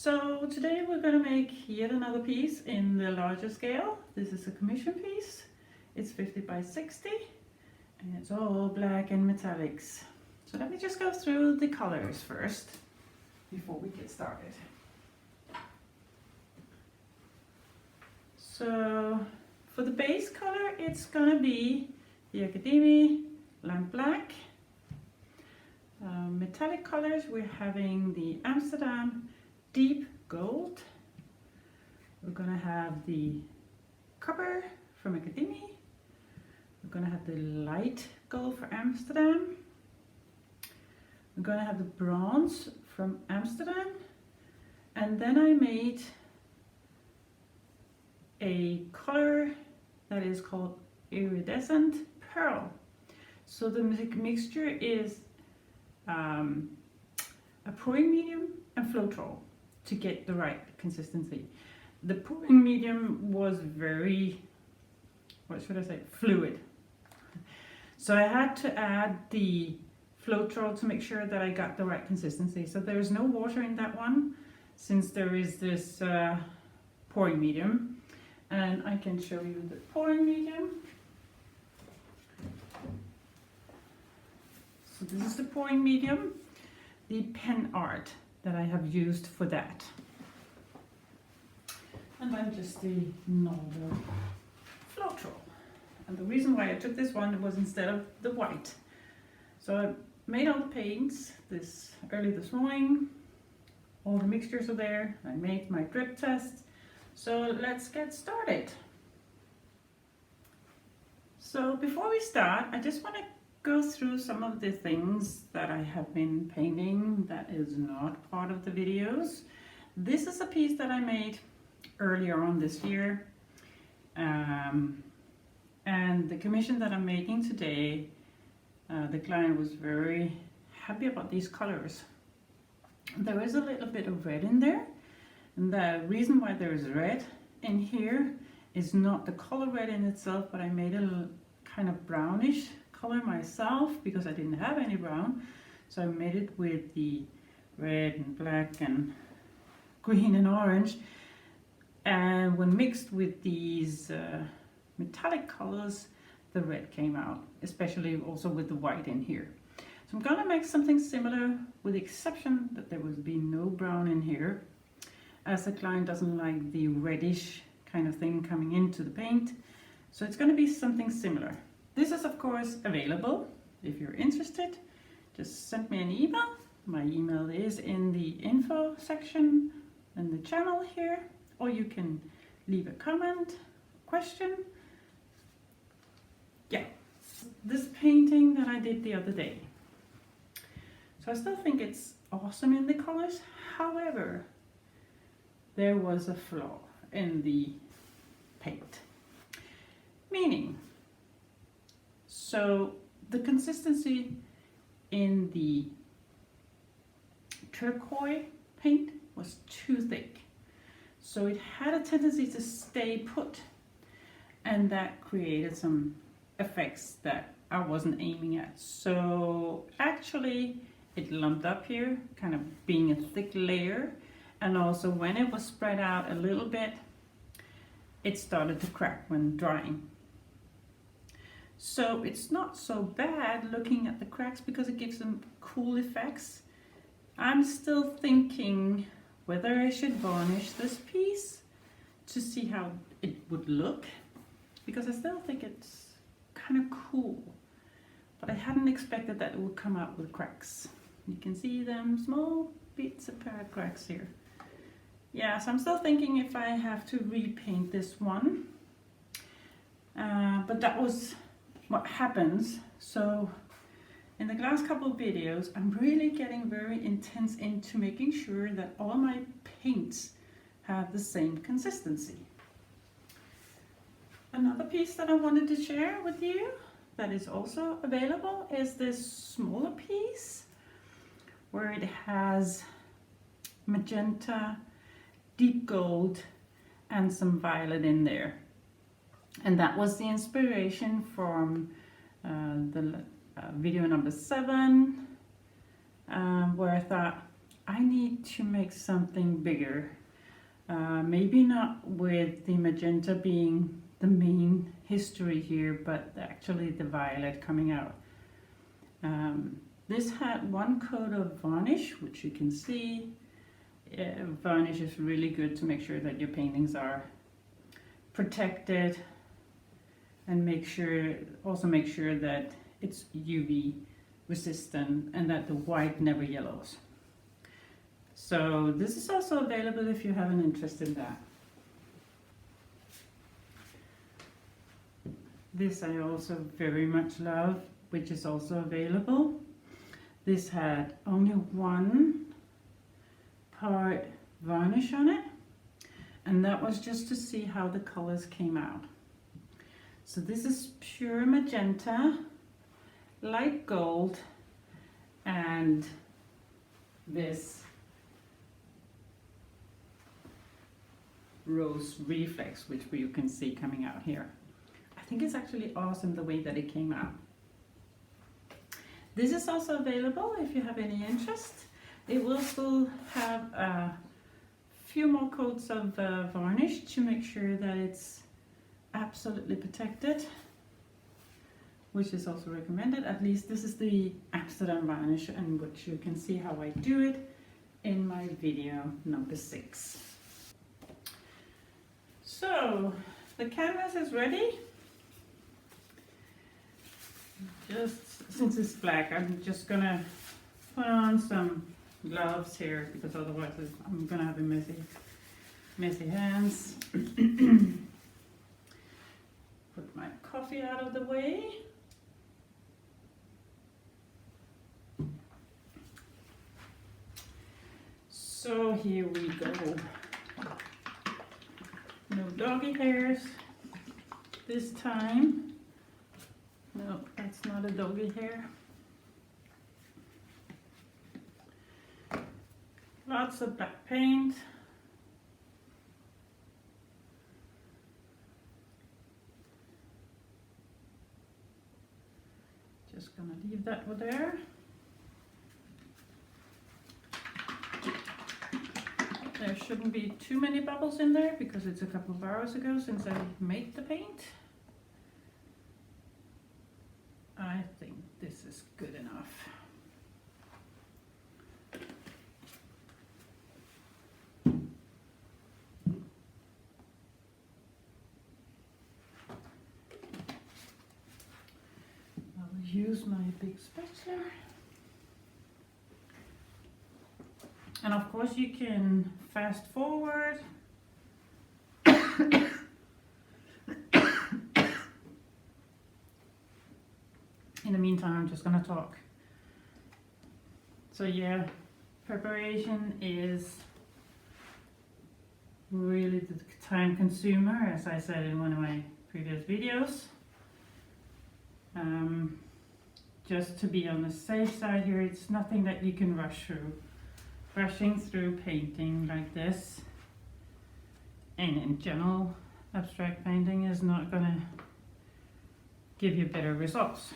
So today we're going to make yet another piece in the larger scale. This is a commission piece. It's 50 by 60 and it's all black and metallics. So let me just go through the colors first before we get started. So for the base color it's going to be the Akademie Black. Metallic colors, we're having the Amsterdam Deep Gold. We're going to have the Copper from Akademie. We're going to have the Light Gold for Amsterdam. We're going to have the Bronze from Amsterdam. And then I made a color that is called Iridesent Pearl. So the mixture is a pouring medium and floetrol to get the right consistency. The pouring medium was very, what should I say, fluid. So I had to add the floetrol to make sure that I got the right consistency. So there is no water in that one, since there is this pouring medium. And I can show you the pouring medium. So this is the pouring medium, the pen art that I have used for that. And then just the normal floetrol. And the reason why I took this one was instead of the white. So I made all the paints early this morning. All the mixtures are there. I made my drip test. So let's get started. So before we start, I just want to go through some of the things that I have been painting that is not part of the videos. This is a piece that I made earlier on this year, and the commission that I'm making today, the client was very happy about these colors. There is a little bit of red in there, and the reason why there is red in here is not the color red in itself, but I made a kind of brownish color myself because I didn't have any brown. So I made it with the red and black and green and orange, and when mixed with these metallic colors, the red came out, especially also with the white in here. So I'm gonna make something similar, with the exception that there will be no brown in here, as the client doesn't like the reddish kind of thing coming into the paint. So it's going to be something similar. This is of course available. If you're interested, just send me an email. My email is in the info section in the channel here, or you can leave a comment, question. Yeah, this painting that I did the other day. So I still think it's awesome in the colors. However, there was a flaw in the paint. Meaning, so the consistency in the turquoise paint was too thick. So it had a tendency to stay put, and that created some effects that I wasn't aiming at. So actually it lumped up here, kind of being a thick layer. And also when it was spread out a little bit, it started to crack when drying. So it's not so bad looking at the cracks because it gives them cool effects. I'm still thinking whether I should varnish this piece to see how it would look, because I still think it's kind of cool. But I hadn't expected that it would come out with cracks. You can see them small bits of cracks here. Yeah, so I'm still thinking if I have to repaint this one. But that was what happens. So in the last couple of videos, I'm really getting very intense into making sure that all my paints have the same consistency. Another piece that I wanted to share with you that is also available is this smaller piece where it has magenta, deep gold and some violet in there. And that was the inspiration from the video number 7, where I thought I need to make something bigger. Maybe not with the magenta being the main history here, but actually the violet coming out. This had one coat of varnish, which you can see. Varnish is really good to make sure that your paintings are protected, and also make sure that it's UV resistant and that the white never yellows. So this is also available if you have an interest in that. This I also very much love, which is also available. This had only one part varnish on it, and that was just to see how the colors came out. So this is pure magenta, light gold, and this rose reflex, which you can see coming out here. I think it's actually awesome the way that it came out. This is also available if you have any interest. It will still have a few more coats of varnish to make sure that it's absolutely protected, which is also recommended. At least this is the Amsterdam varnish, and which you can see how I do it in my video number 6. So the canvas is ready. Just since it's black, I'm just gonna put on some gloves here, because otherwise I'm gonna have a messy hands. Put my coffee out of the way. So here we go. No doggy hairs this time. No, that's not a doggy hair. Lots of black paint. Just gonna leave that over there. There shouldn't be too many bubbles in there because it's a couple of hours ago since I made the paint. I think this is good enough. I'll use my big spatula. And of course you can fast forward. In the meantime, I'm just gonna talk. So yeah, preparation is really the time consumer, as I said in one of my previous videos. Just to be on the safe side here, it's nothing that you can rush through. Rushing through painting like this, and in general, abstract painting is not gonna give you better results.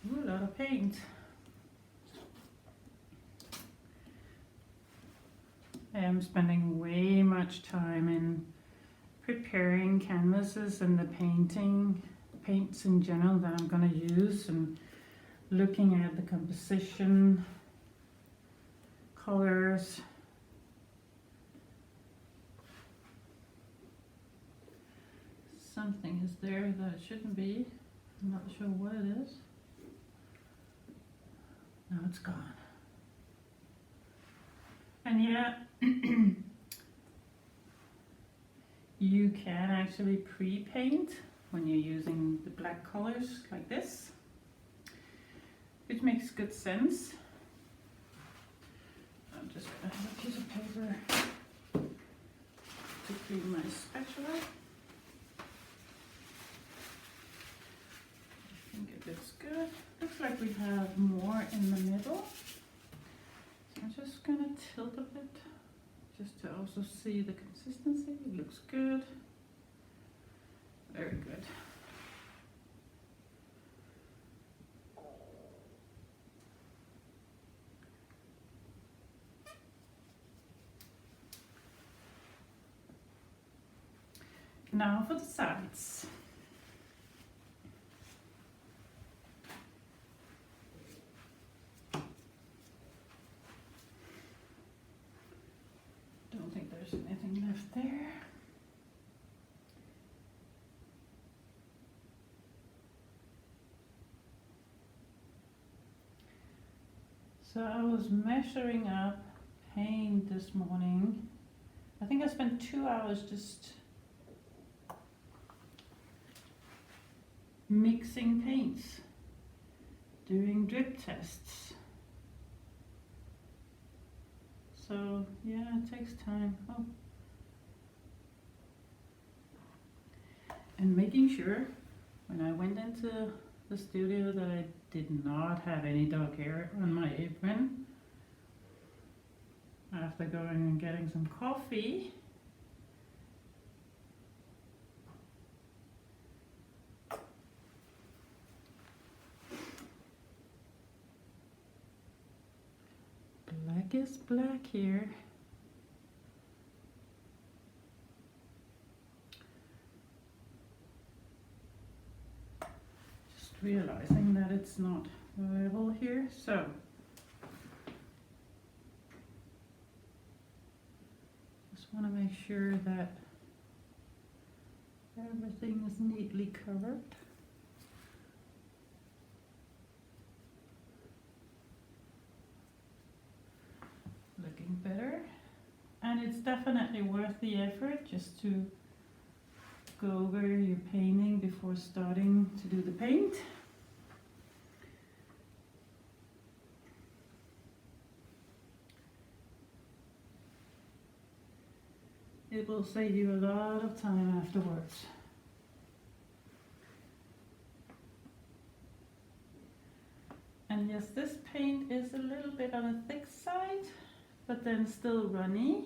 Ooh, a lot of paint. I am spending way much time in preparing canvases and the paints in general that I'm going to use, and looking at the composition, colors. Something is there that it shouldn't be. I'm not sure what it is. Now it's gone. And yeah, you can actually pre-paint when you're using the black colors like this, which makes good sense. I'm just going to have a piece of paper to clean my spatula. I think it looks good. Looks like we have more in the middle. So I'm just going to tilt a bit, just to also see the consistency. It looks good. Very good. Now for the sides. Don't think there's anything left there. So I was measuring up paint this morning. I think I spent 2 hours just mixing paints, doing drip tests. So yeah, it takes time. Oh. And making sure when I went into the studio that I did not have any dog hair on my apron. After going and getting some coffee, black is black here. Just realizing that it's not viable here, so just want to make sure that everything is neatly covered. Looking better, and it's definitely worth the effort just to go over your painting before starting to do the paint. It will save you a lot of time afterwards. And yes, this paint is a little bit on the thick side, but then still runny.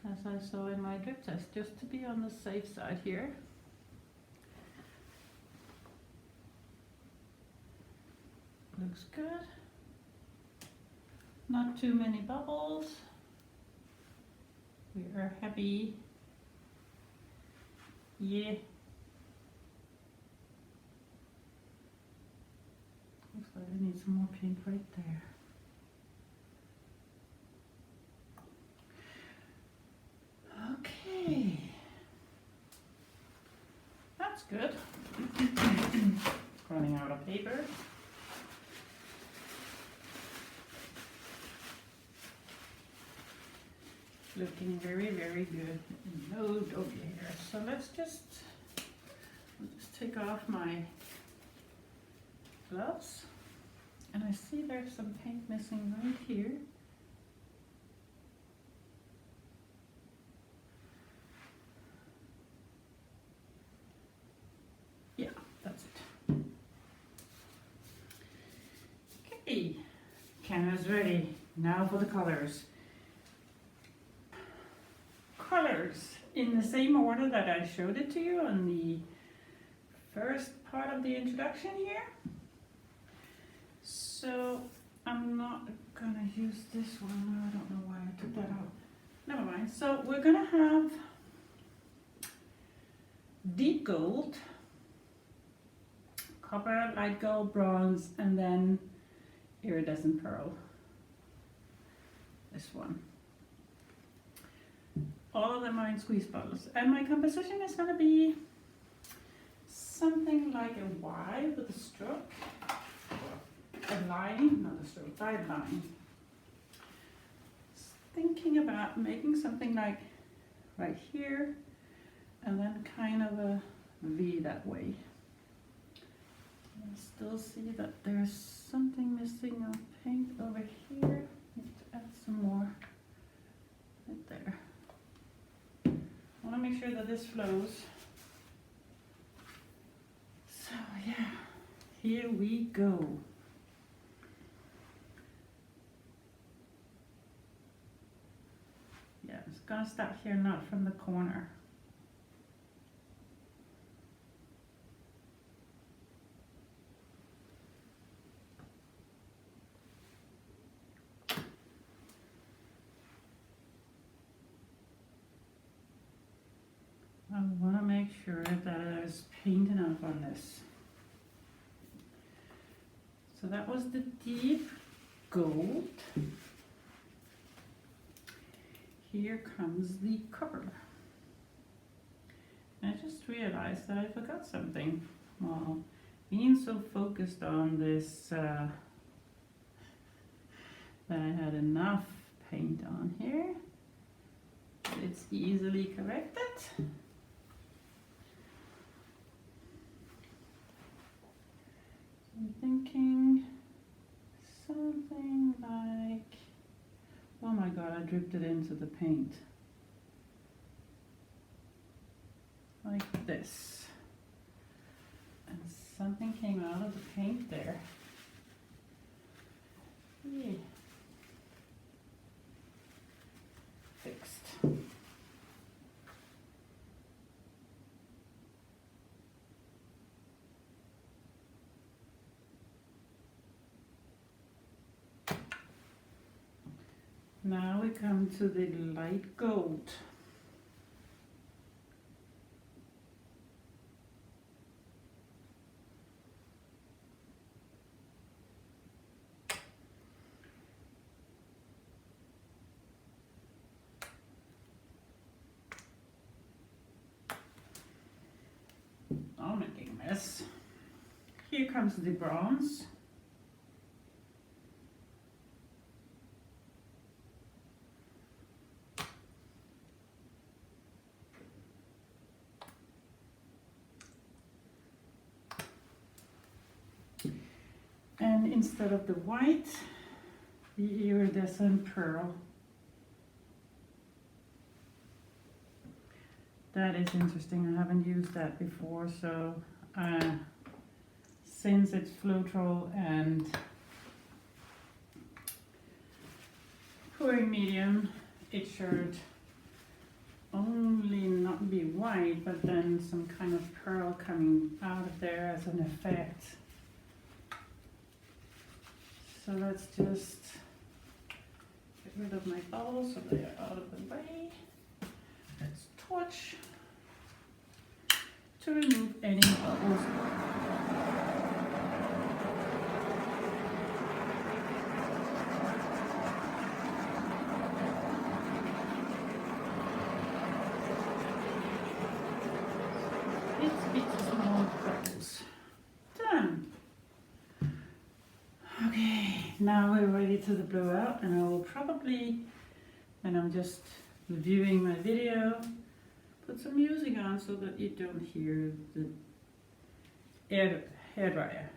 As I saw in my drip test, just to be on the safe side here. Looks good. Not too many bubbles. We are happy. Yeah. Looks like I need some more paint right there. Okay. That's good. Running out of paper. Looking very, very good. No doggy hair. So I'll just take off my gloves. And I see there's some paint missing right here. Yeah, that's it. Okay, camera's ready. Now for the colors. Colors in the same order that I showed it to you on the first part of the introduction here. So I'm not gonna use this one. I don't know why I took that out. Never mind. So we're gonna have deep gold, copper, light gold, bronze, and then iridescent pearl. This one. All of them are in squeeze bottles. And my composition is going to be something like a Y with a stroke. A line, not a stroke, guide line. Thinking about making something like right here and then kind of a V that way. I still see that there's something missing of paint over here. Need to add some more right there. I want to make sure that this flows. So yeah, here we go. gonna start here, not from the corner. I want to make sure that there's paint enough on this. So that was the deep gold. Here comes the copper. I just realized that I forgot something. Well, being so focused on this that I had enough paint on here. It's easily corrected. I'm thinking something like, oh my god, I dripped it into the paint. Like this. And something came out of the paint there. Yeah. Fixed. Now we come to the light gold. I'm making a mess. Here comes the bronze. And instead of the white, the iridescent pearl. That is interesting. I haven't used that before, so since it's floetrol and pouring medium, it should only not be white, but then some kind of pearl coming out of there as an effect. So let's just get rid of my bubbles so they are out of the way. Let's torch to remove any bubbles. It's small bubbles. Done. Okay, now we're ready to the blowout, and I will probably, when I'm just reviewing my video, put some music on so that you don't hear the hairdryer.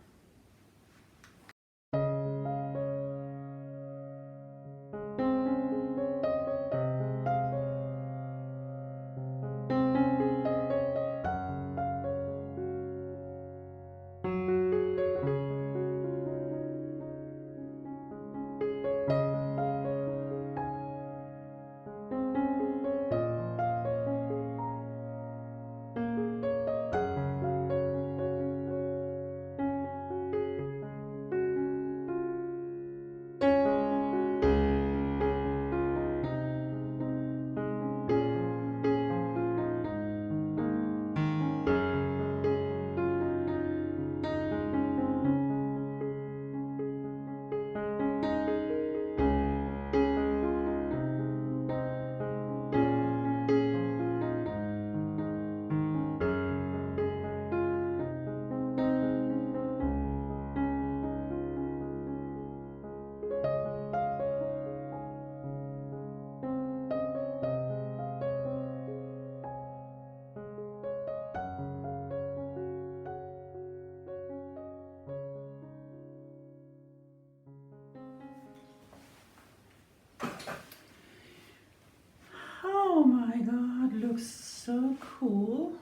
Oh my god, looks so cool.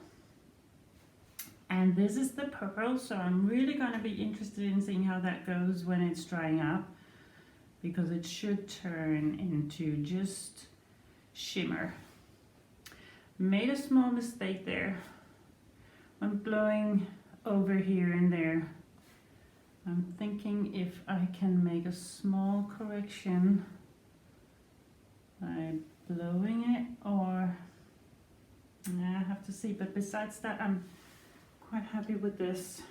And this is the pearl, so I'm really going to be interested in seeing how that goes when it's drying up, because it should turn into just shimmer. Made a small mistake there. I'm blowing over here and there. I'm thinking if I can make a small correction by blowing it, or I have to see, but besides that I'm quite happy with this.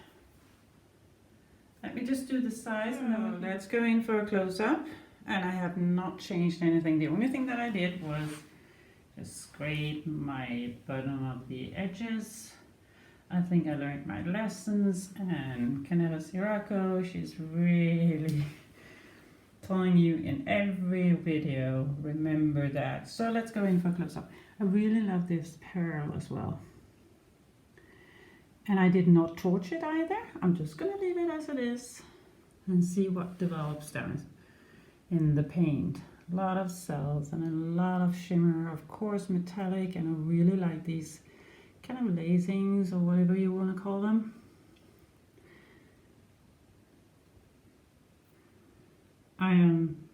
Let me just do the size and then let's go in for a close-up. And I have not changed anything. The only thing that I did was just scrape my bottom of the edges. I think I learned my lessons, and Canela Sirocco, she's really telling you in every video, remember that. So let's go in for a close-up. I really love this pearl as well. And I did not torch it either. I'm just gonna leave it as it is and see what develops down in the paint. A lot of cells and a lot of shimmer, of course metallic, and I really like these kind of lacings or whatever you want to call them. I am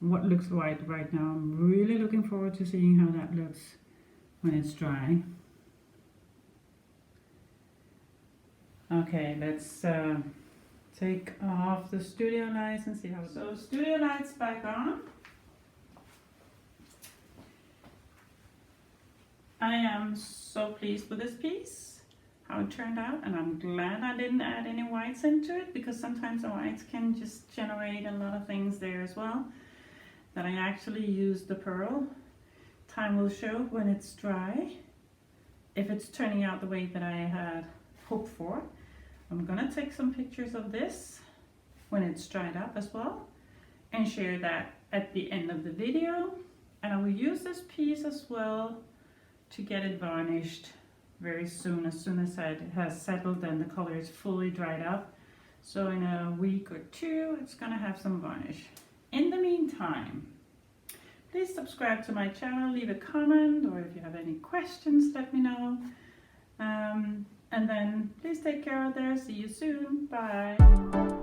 what looks white right now. I'm really looking forward to seeing how that looks when it's dry. Okay, let's take off the studio lights and see how it goes. So studio lights back on. I am so pleased with this piece, how it turned out, and I'm glad I didn't add any whites into it, because sometimes the whites can just generate a lot of things there as well. That I actually used the pearl. Time will show when it's dry, if it's turning out the way that I had hoped for. I'm gonna take some pictures of this when it's dried up as well, and share that at the end of the video. And I will use this piece as well to get it varnished very soon, as it has settled and the color is fully dried up. So in a week or two, it's gonna have some varnish. In the meantime, please subscribe to my channel, leave a comment, or if you have any questions, let me know. And then please take care out there. See you soon. Bye.